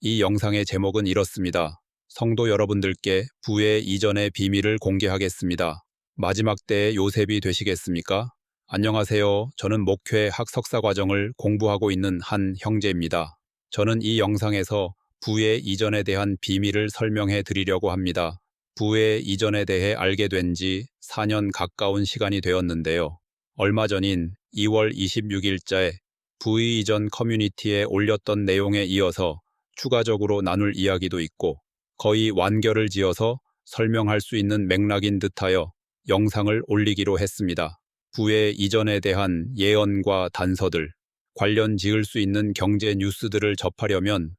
이 영상의 제목은 이렇습니다. 성도 여러분들께 부의 이전의 비밀을 공개하겠습니다. 마지막 때의 요셉이 되시겠습니까? 안녕하세요. 저는 목회 학석사 과정을 공부하고 있는 한 형제입니다. 저는 이 영상에서 부의 이전에 대한 비밀을 설명해 드리려고 합니다. 부의 이전에 대해 알게 된 지 4년 가까운 시간이 되었는데요. 얼마 전인 2월 26일자에 부의 이전 커뮤니티에 올렸던 내용에 이어서 추가적으로 나눌 이야기도 있고 거의 완결을 지어서 설명할 수 있는 맥락인 듯하여 영상을 올리기로 했습니다. 부의 이전에 대한 예언과 단서들, 관련 지을 수 있는 경제 뉴스들을 접하려면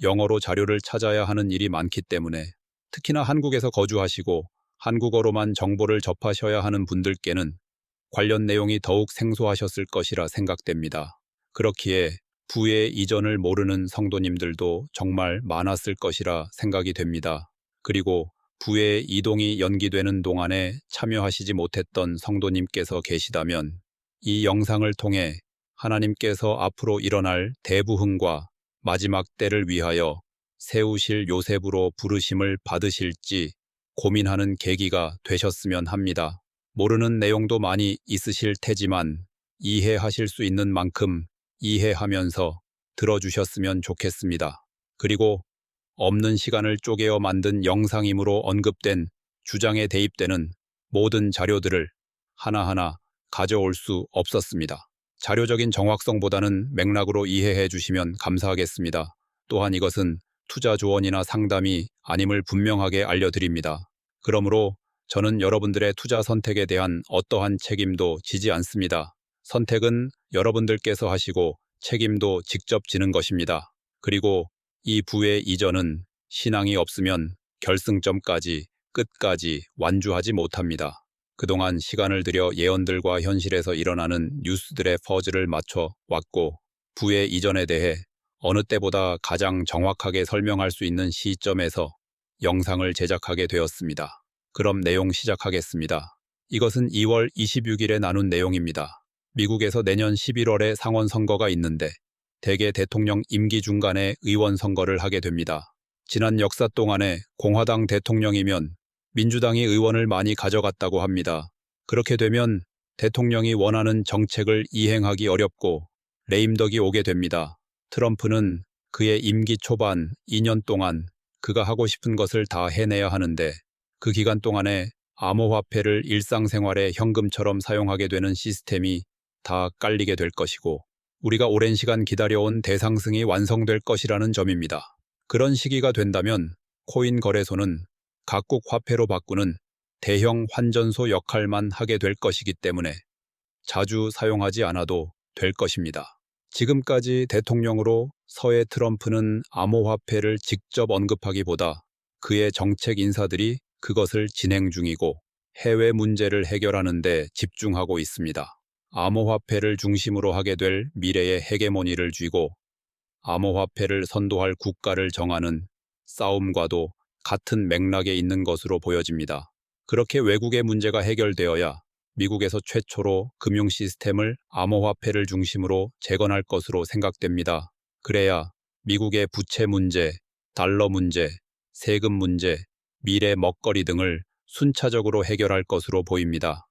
영어로 자료를 찾아야 하는 일이 많기 때문에 특히나 한국에서 거주하시고 한국어로만 정보를 접하셔야 하는 분들께는 관련 내용이 더욱 생소하셨을 것이라 생각됩니다. 그렇기에 부의 이전을 모르는 성도님들도 정말 많았을 것이라 생각이 됩니다. 그리고 부의 이동이 연기되는 동안에 참여하시지 못했던 성도님께서 계시다면 이 영상을 통해 하나님께서 앞으로 일어날 대부흥과 마지막 때를 위하여 세우실 요셉으로 부르심을 받으실지 고민하는 계기가 되셨으면 합니다. 모르는 내용도 많이 있으실 테지만 이해하실 수 있는 만큼 이해하면서 들어주셨으면 좋겠습니다. 그리고 없는 시간을 쪼개어 만든 영상이므로 언급된 주장에 대입되는 모든 자료들을 하나하나 가져올 수 없었습니다. 자료적인 정확성보다는 맥락으로 이해해 주시면 감사하겠습니다. 또한 이것은 투자 조언이나 상담이 아님을 분명하게 알려드립니다. 그러므로 저는 여러분들의 투자 선택에 대한 어떠한 책임도 지지 않습니다. 선택은 여러분들께서 하시고 책임도 직접 지는 것입니다. 그리고 이 부의 이전은 신앙이 없으면 결승점까지 끝까지 완주하지 못합니다. 그동안 시간을 들여 예언들과 현실에서 일어나는 뉴스들의 퍼즐을 맞춰 왔고 부의 이전에 대해 어느 때보다 가장 정확하게 설명할 수 있는 시점에서 영상을 제작하게 되었습니다. 그럼 내용 시작하겠습니다. 이것은 2월 26일에 나눈 내용입니다. 미국에서 내년 11월에 상원 선거가 있는데 대개 대통령 임기 중간에 의원 선거를 하게 됩니다. 지난 역사 동안에 공화당 대통령이면 민주당이 의원을 많이 가져갔다고 합니다. 그렇게 되면 대통령이 원하는 정책을 이행하기 어렵고 레임덕이 오게 됩니다. 트럼프는 그의 임기 초반 2년 동안 그가 하고 싶은 것을 다 해내야 하는데 그 기간 동안에 암호화폐를 일상생활에 현금처럼 사용하게 되는 시스템이 다 깔리게 될 것이고 우리가 오랜 시간 기다려온 대상승이 완성될 것이라는 점입니다. 그런 시기가 된다면 코인 거래소는 각국 화폐로 바꾸는 대형 환전소 역할만 하게 될 것이기 때문에 자주 사용하지 않아도 될 것입니다. 지금까지 대통령으로 서해 트럼프는 암호화폐를 직접 언급하기보다 그의 정책 인사들이 그것을 진행 중이고 해외 문제를 해결하는 데 집중하고 있습니다. 암호화폐를 중심으로 하게 될 미래의 헤게모니를 쥐고 암호화폐를 선도할 국가를 정하는 싸움과도 같은 맥락에 있는 것으로 보여집니다. 그렇게 외국의 문제가 해결되어야 미국에서 최초로 금융 시스템을 암호화폐를 중심으로 재건할 것으로 생각됩니다. 그래야 미국의 부채 문제, 달러 문제, 세금 문제, 미래 먹거리 등을 순차적으로 해결할 것으로 보입니다.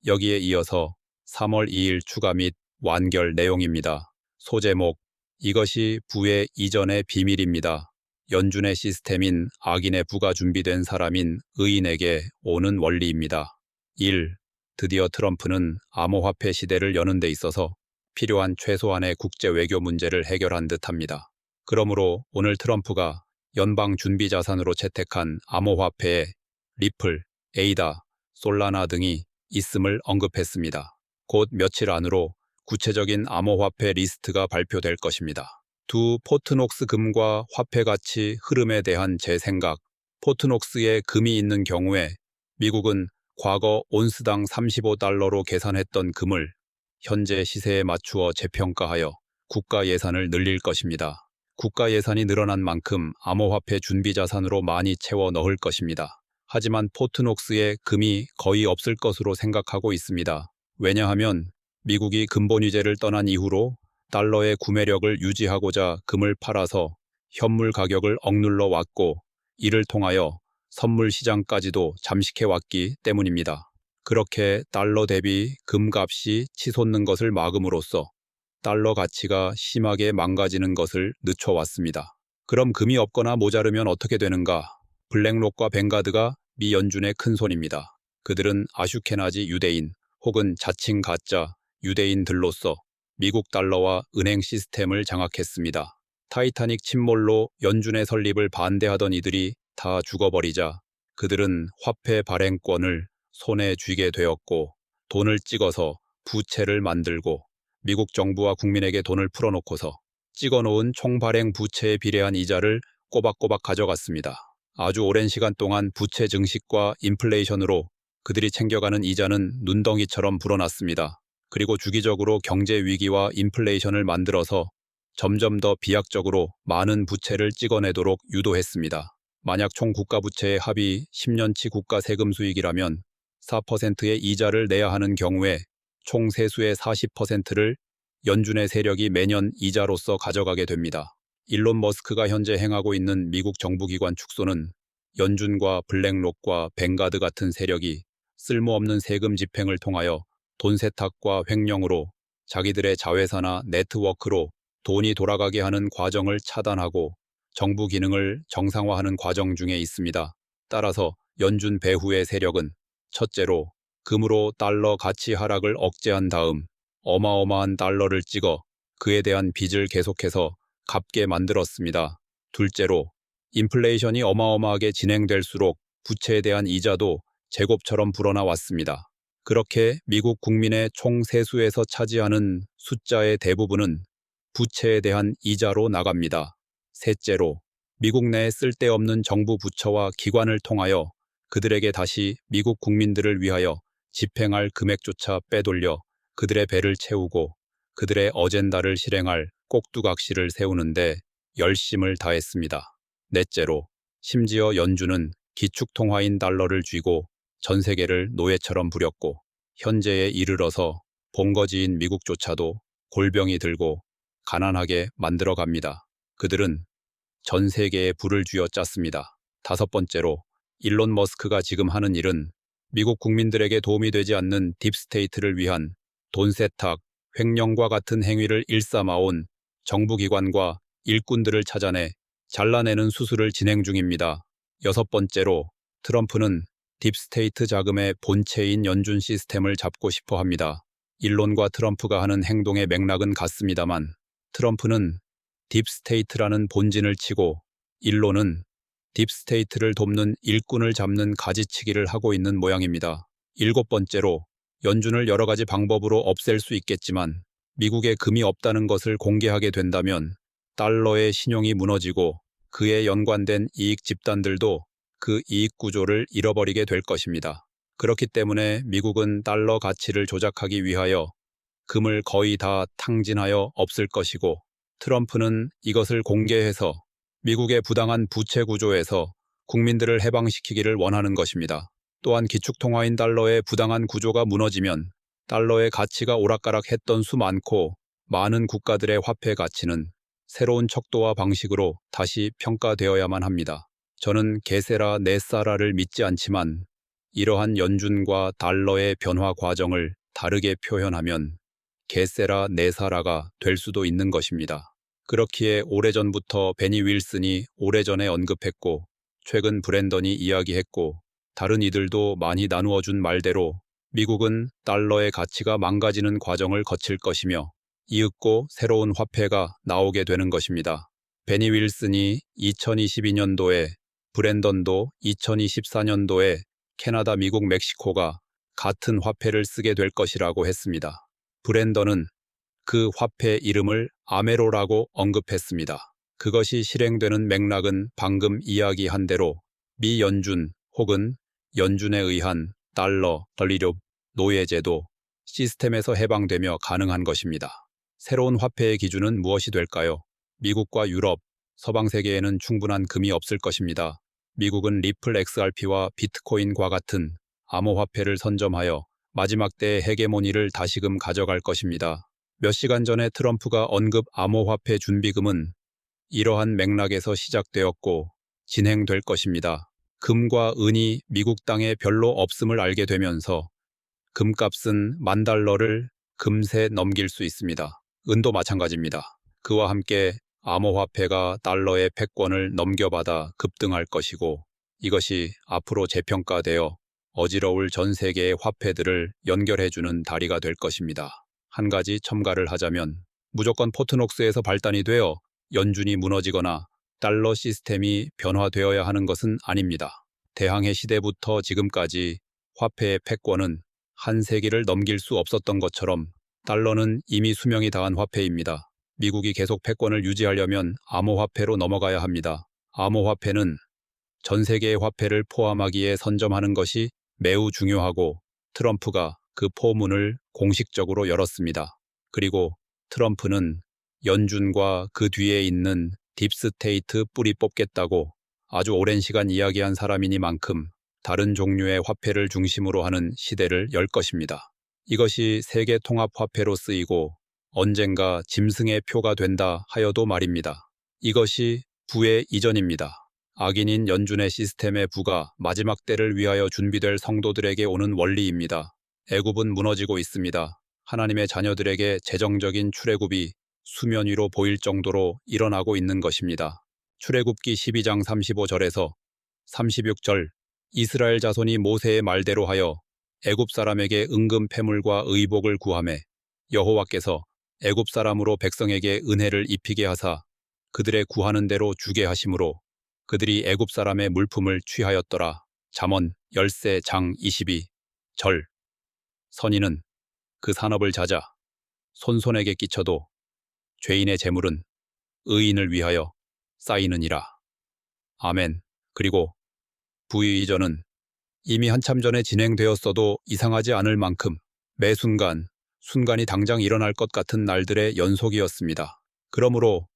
여기에 이어서 3월 2일 추가 및 완결 내용입니다. 소제목, 이것이 부의 이전의 비밀입니다. 연준의 시스템인 악인의 부가 준비된 사람인 의인에게 오는 원리입니다. 1. 드디어 트럼프는 암호화폐 시대를 여는 데 있어서 필요한 최소한의 국제 외교 문제를 해결한 듯합니다. 그러므로 오늘 트럼프가 연방 준비 자산으로 채택한 암호화폐에 리플, 에이다, 솔라나 등이 있음을 언급했습니다. 곧 며칠 안으로 구체적인 암호화폐 리스트가 발표될 것입니다. 두 포트녹스 금과 화폐 가치 흐름에 대한 제 생각, 포트녹스에 금이 있는 경우에 미국은 과거 온스당 35달러로 계산했던 금을 현재 시세에 맞추어 재평가하여 국가 예산을 늘릴 것입니다. 국가 예산이 늘어난 만큼 암호화폐 준비 자산으로 많이 채워 넣을 것입니다. 하지만 포트녹스에 금이 거의 없을 것으로 생각하고 있습니다. 왜냐하면 미국이 근본 위제를 떠난 이후로 달러의 구매력을 유지하고자 금을 팔아서 현물 가격을 억눌러 왔고 이를 통하여 선물 시장까지도 잠식해 왔기 때문입니다. 그렇게 달러 대비 금값이 치솟는 것을 막음으로써 달러 가치가 심하게 망가지는 것을 늦춰왔습니다. 그럼 금이 없거나 모자르면 어떻게 되는가? 블랙록과 뱅가드가 미 연준의 큰손입니다. 그들은 아슈케나지 유대인 혹은 자칭 가짜 유대인들로서 미국 달러와 은행 시스템을 장악했습니다. 타이타닉 침몰로 연준의 설립을 반대하던 이들이 다 죽어버리자 그들은 화폐 발행권을 손에 쥐게 되었고 돈을 찍어서 부채를 만들고 미국 정부와 국민에게 돈을 풀어놓고서 찍어놓은 총발행 부채에 비례한 이자를 꼬박꼬박 가져갔습니다. 아주 오랜 시간 동안 부채 증식과 인플레이션으로 그들이 챙겨가는 이자는 눈덩이처럼 불어났습니다. 그리고 주기적으로 경제 위기와 인플레이션을 만들어서 점점 더 비약적으로 많은 부채를 찍어내도록 유도했습니다. 만약 총 국가부채의 합이 10년치 국가 세금 수익이라면 4%의 이자를 내야 하는 경우에 총 세수의 40%를 연준의 세력이 매년 이자로서 가져가게 됩니다. 일론 머스크가 현재 행하고 있는 미국 정부기관 축소는 연준과 블랙록과 뱅가드 같은 세력이 쓸모없는 세금 집행을 통하여 돈 세탁과 횡령으로 자기들의 자회사나 네트워크로 돈이 돌아가게 하는 과정을 차단하고 정부 기능을 정상화하는 과정 중에 있습니다. 따라서 연준 배후의 세력은 첫째로 금으로 달러 가치 하락을 억제한 다음 어마어마한 달러를 찍어 그에 대한 빚을 계속해서 갚게 만들었습니다. 둘째로 인플레이션이 어마어마하게 진행될수록 부채에 대한 이자도 제곱처럼 불어나 왔습니다. 그렇게 미국 국민의 총 세수에서 차지하는 숫자의 대부분은 부채에 대한 이자로 나갑니다. 셋째로 미국 내 쓸데없는 정부 부처와 기관을 통하여 그들에게 다시 미국 국민들을 위하여 집행할 금액조차 빼돌려 그들의 배를 채우고 그들의 어젠다를 실행할 꼭두각시를 세우는데 열심을 다했습니다. 넷째로 심지어 연준은 기축통화인 달러를 쥐고 전 세계를 노예처럼 부렸고 현재에 이르러서 본거지인 미국조차도 골병이 들고 가난하게 만들어갑니다. 그들은 전 세계에 불을 쥐어 짰습니다. 다섯 번째로 일론 머스크가 지금 하는 일은 미국 국민들에게 도움이 되지 않는 딥스테이트를 위한 돈 세탁, 횡령과 같은 행위를 일삼아온 정부기관과 일꾼들을 찾아내 잘라내는 수술을 진행 중입니다. 여섯 번째로 트럼프는 딥스테이트 자금의 본체인 연준 시스템을 잡고 싶어 합니다. 일론과 트럼프가 하는 행동의 맥락은 같습니다만 트럼프는 딥스테이트라는 본진을 치고 일론은 딥스테이트를 돕는 일꾼을 잡는 가지치기를 하고 있는 모양입니다. 일곱 번째로 연준을 여러 가지 방법으로 없앨 수 있겠지만 미국에 금이 없다는 것을 공개하게 된다면 달러의 신용이 무너지고 그에 연관된 이익 집단들도 그 이익 구조를 잃어버리게 될 것입니다. 그렇기 때문에 미국은 달러 가치를 조작하기 위하여 금을 거의 다 탕진하여 없앨 것이고 트럼프는 이것을 공개해서 미국의 부당한 부채 구조에서 국민들을 해방시키기를 원하는 것입니다. 또한 기축통화인 달러의 부당한 구조가 무너지면 달러의 가치가 오락가락했던 수많고 많은 국가들의 화폐 가치는 새로운 척도와 방식으로 다시 평가되어야만 합니다. 저는 게세라 네사라를 믿지 않지만 이러한 연준과 달러의 변화 과정을 다르게 표현하면 게세라 네사라가 될 수도 있는 것입니다. 그렇기에 오래전부터 베니 윌슨이 오래전에 언급했고 최근 브랜던이 이야기했고 다른 이들도 많이 나누어준 말대로 미국은 달러의 가치가 망가지는 과정을 거칠 것이며 이윽고 새로운 화폐가 나오게 되는 것입니다. 베니 윌슨이 2022년도에 브랜던도 2024년도에 캐나다, 미국, 멕시코가 같은 화폐를 쓰게 될 것이라고 했습니다. 브랜던은 그 화폐 이름을 아메로라고 언급했습니다. 그것이 실행되는 맥락은 방금 이야기한 대로 미 연준 혹은 연준에 의한 달러, 덜리료, 노예제도 시스템에서 해방되며 가능한 것입니다. 새로운 화폐의 기준은 무엇이 될까요? 미국과 유럽, 서방 세계에는 충분한 금이 없을 것입니다. 미국은 리플 XRP와 비트코인과 같은 암호화폐를 선점하여 마지막 때의 헤게모니를 다시금 가져갈 것입니다. 몇 시간 전에 트럼프가 언급 암호화폐 준비금은 이러한 맥락에서 시작되었고 진행될 것입니다. 금과 은이 미국 땅에 별로 없음을 알게 되면서 금값은 $10,000를 금세 넘길 수 있습니다. 은도 마찬가지입니다. 그와 함께 암호화폐가 달러의 패권을 넘겨받아 급등할 것이고 이것이 앞으로 재평가되어 어지러울 전 세계의 화폐들을 연결해주는 다리가 될 것입니다. 한 가지 첨가를 하자면 무조건 포트녹스에서 발단이 되어 연준이 무너지거나 달러 시스템이 변화되어야 하는 것은 아닙니다. 대항해 시대부터 지금까지 화폐의 패권은 한 세기를 넘길 수 없었던 것처럼 달러는 이미 수명이 다한 화폐입니다. 미국이 계속 패권을 유지하려면 암호화폐로 넘어가야 합니다. 암호화폐는 전 세계의 화폐를 포함하기에 선점하는 것이 매우 중요하고 트럼프가 그 포문을 공식적으로 열었습니다. 그리고 트럼프는 연준과 그 뒤에 있는 딥스테이트 뿌리 뽑겠다고 아주 오랜 시간 이야기한 사람이니만큼 다른 종류의 화폐를 중심으로 하는 시대를 열 것입니다. 이것이 세계 통합 화폐로 쓰이고 언젠가 짐승의 표가 된다 하여도 말입니다. 이것이 부의 이전입니다. 악인인 연준의 시스템의 부가 마지막 때를 위하여 준비될 성도들에게 오는 원리입니다. 애굽은 무너지고 있습니다. 하나님의 자녀들에게 재정적인 출애굽이 수면 위로 보일 정도로 일어나고 있는 것입니다. 출애굽기 12장 35절에서 36절 이스라엘 자손이 모세의 말대로 하여 애굽 사람에게 은금 패물과 의복을 구하매 여호와께서 애굽 사람으로 백성에게 은혜를 입히게 하사 그들의 구하는 대로 주게 하심으로 그들이 애굽 사람의 물품을 취하였더라. 잠언 10장 22절 선인은 그 산업을 찾아 손손에게 끼쳐도 죄인의 재물은 의인을 위하여 쌓이느니라. 아멘. 그리고 부의 이전은 이미 한참 전에 진행되었어도 이상하지 않을 만큼 매 순간이 당장 일어날 것 같은 날들의 연속이었습니다. 그러므로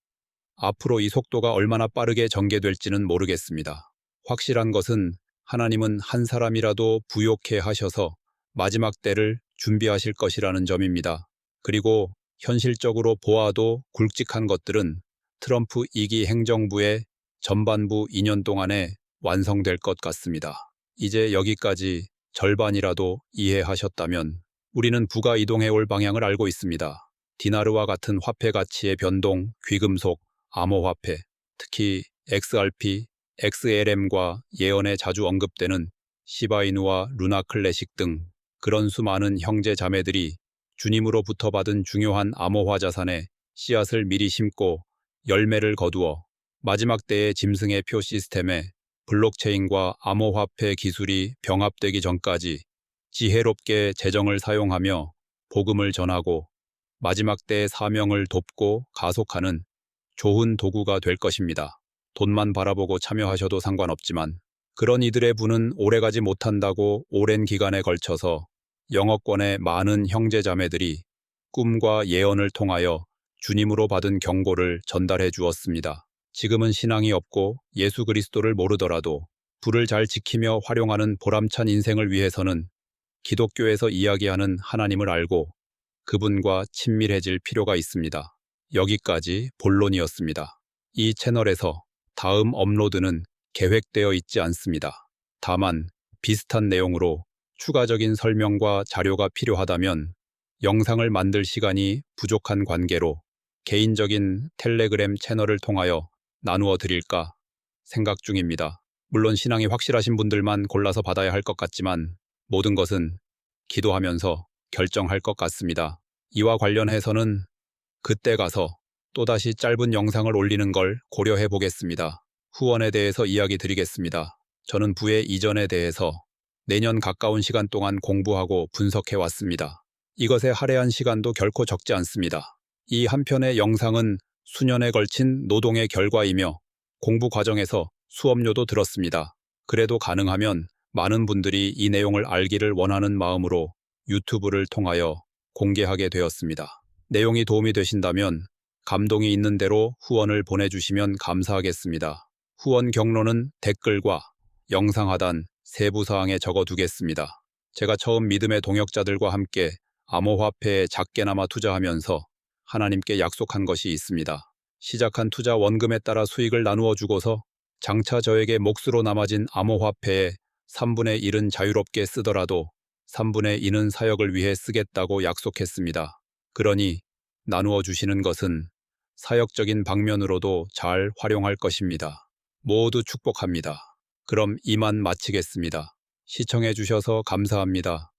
앞으로 이 속도가 얼마나 빠르게 전개될지는 모르겠습니다. 확실한 것은 하나님은 한 사람이라도 부욕해 하셔서 마지막 때를 준비하실 것이라는 점입니다. 그리고 현실적으로 보아도 굵직한 것들은 트럼프 2기 행정부의 전반부 2년 동안에 완성될 것 같습니다. 이제 여기까지 절반이라도 이해하셨다면 우리는 부가 이동해 올 방향을 알고 있습니다. 디나르와 같은 화폐 가치의 변동, 귀금속, 암호화폐, 특히 XRP, XLM과 예언에 자주 언급되는 시바이누와 루나 클래식 등 그런 수많은 형제 자매들이 주님으로부터 받은 중요한 암호화 자산에 씨앗을 미리 심고 열매를 거두어 마지막 때의 짐승의 표 시스템에 블록체인과 암호화폐 기술이 병합되기 전까지 지혜롭게 재정을 사용하며 복음을 전하고 마지막 때의 사명을 돕고 가속하는 좋은 도구가 될 것입니다. 돈만 바라보고 참여하셔도 상관없지만 그런 이들의 부는 오래가지 못한다고 오랜 기간에 걸쳐서 영어권의 많은 형제자매들이 꿈과 예언을 통하여 주님으로 받은 경고를 전달해 주었습니다. 지금은 신앙이 없고 예수 그리스도를 모르더라도 부를 잘 지키며 활용하는 보람찬 인생을 위해서는 기독교에서 이야기하는 하나님을 알고 그분과 친밀해질 필요가 있습니다. 여기까지 본론이었습니다. 이 채널에서 다음 업로드는 계획되어 있지 않습니다. 다만 비슷한 내용으로 추가적인 설명과 자료가 필요하다면 영상을 만들 시간이 부족한 관계로 개인적인 텔레그램 채널을 통하여 나누어 드릴까 생각 중입니다. 물론 신앙이 확실하신 분들만 골라서 받아야 할 것 같지만 모든 것은 기도하면서 결정할 것 같습니다. 이와 관련해서는 그때 가서 또다시 짧은 영상을 올리는 걸 고려해 보겠습니다. 후원에 대해서 이야기 드리겠습니다. 저는 부의 이전에 대해서 내년 가까운 시간 동안 공부하고 분석해 왔습니다. 이것에 할애한 시간도 결코 적지 않습니다. 이 한 편의 영상은 수년에 걸친 노동의 결과이며 공부 과정에서 수업료도 들었습니다. 그래도 가능하면 많은 분들이 이 내용을 알기를 원하는 마음으로 유튜브를 통하여 공개하게 되었습니다. 내용이 도움이 되신다면 감동이 있는 대로 후원을 보내주시면 감사하겠습니다. 후원 경로는 댓글과 영상 하단 세부사항에 적어두겠습니다. 제가 처음 믿음의 동역자들과 함께 암호화폐에 작게나마 투자하면서 하나님께 약속한 것이 있습니다. 시작한 투자 원금에 따라 수익을 나누어 주고서 장차 저에게 몫으로 남아진 암호화폐의 3분의 1은 자유롭게 쓰더라도 3분의 2는 사역을 위해 쓰겠다고 약속했습니다. 그러니 나누어 주시는 것은 사역적인 방면으로도 잘 활용할 것입니다. 모두 축복합니다. 그럼 이만 마치겠습니다. 시청해 주셔서 감사합니다.